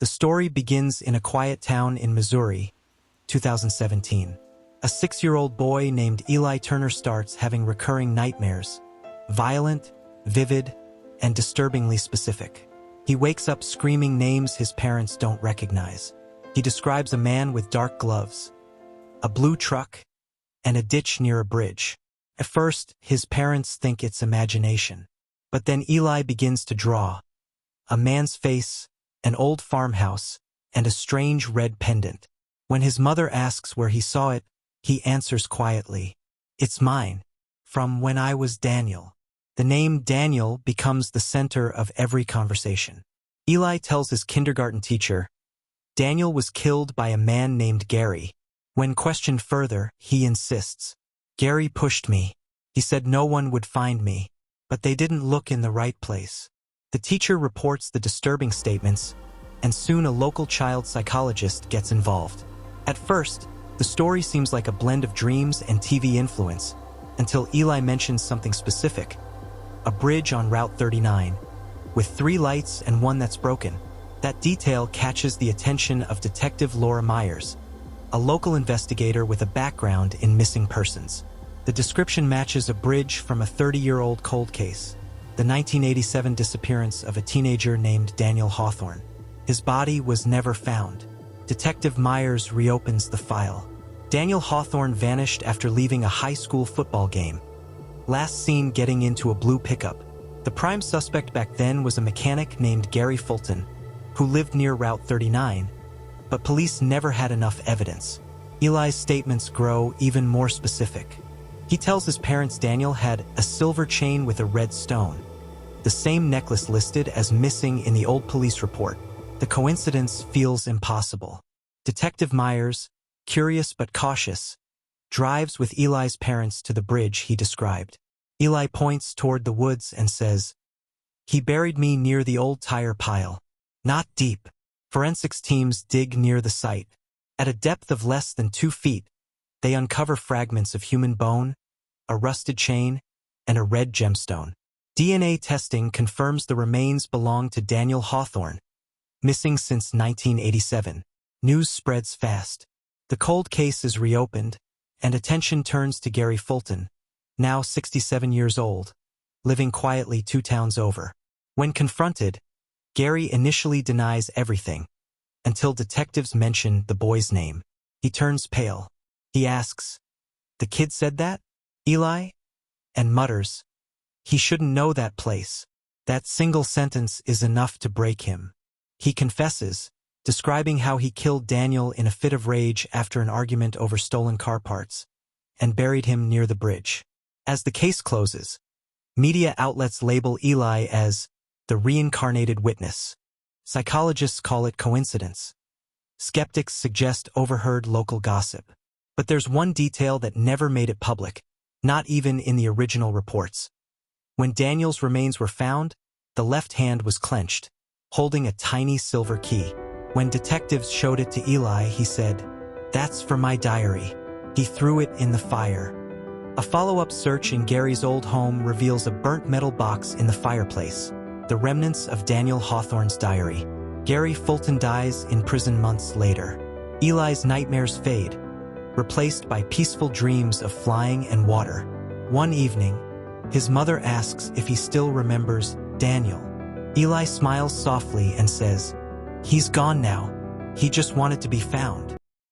The story begins in a quiet town in Missouri, 2017. A 6-year-old boy named Eli Turner starts having recurring nightmares, violent, vivid, and disturbingly specific. He wakes up screaming names his parents don't recognize. He describes a man with dark gloves, a blue truck, and a ditch near a bridge. At first, his parents think it's imagination. But then Eli begins to draw a man's face, an old farmhouse, and a strange red pendant. When his mother asks where he saw it, he answers quietly, "It's mine, from when I was Daniel." The name Daniel becomes the center of every conversation. Eli tells his kindergarten teacher, "Daniel was killed by a man named Gary." When questioned further, he insists, "Gary pushed me. He said no one would find me, but they didn't look in the right place." The teacher reports the disturbing statements, and soon a local child psychologist gets involved. At first, the story seems like a blend of dreams and TV influence, until Eli mentions something specific: a bridge on Route 39, with 3 lights and one that's broken. That detail catches the attention of Detective Laura Myers, a local investigator with a background in missing persons. The description matches a bridge from a 30-year-old cold case, the 1987 disappearance of a teenager named Daniel Hawthorne. His body was never found. Detective Myers reopens the file. Daniel Hawthorne vanished after leaving a high school football game, last seen getting into a blue pickup. The prime suspect back then was a mechanic named Gary Fulton, who lived near Route 39, but police never had enough evidence. Eli's statements grow even more specific. He tells his parents Daniel had a silver chain with a red stone, the same necklace listed as missing in the old police report. The coincidence feels impossible. Detective Myers, curious but cautious, drives with Eli's parents to the bridge he described. Eli points toward the woods and says, "He buried me near the old tire pile. Not deep." Forensics teams dig near the site. At a depth of less than 2 feet, they uncover fragments of human bone, a rusted chain, and a red gemstone. DNA testing confirms the remains belong to Daniel Hawthorne, missing since 1987. News spreads fast. The cold case is reopened, and attention turns to Gary Fulton, now 67 years old, living quietly 2 towns over. When confronted, Gary initially denies everything, until detectives mention the boy's name. He turns pale. He asks, "The kid said that, Eli?" and mutters, "He shouldn't know that place." That single sentence is enough to break him. He confesses, describing how he killed Daniel in a fit of rage after an argument over stolen car parts, and buried him near the bridge. As the case closes, media outlets label Eli as the reincarnated witness. Psychologists call it coincidence. Skeptics suggest overheard local gossip. But there's one detail that never made it public, not even in the original reports. When Daniel's remains were found, the left hand was clenched, holding a tiny silver key. When detectives showed it to Eli, he said, "That's for my diary." He threw it in the fire. A follow-up search in Gary's old home reveals a burnt metal box in the fireplace, the remnants of Daniel Hawthorne's diary. Gary Fulton dies in prison months later. Eli's nightmares fade, replaced by peaceful dreams of flying and water. One evening, his mother asks if he still remembers Daniel. Eli smiles softly and says, "He's gone now. He just wanted to be found."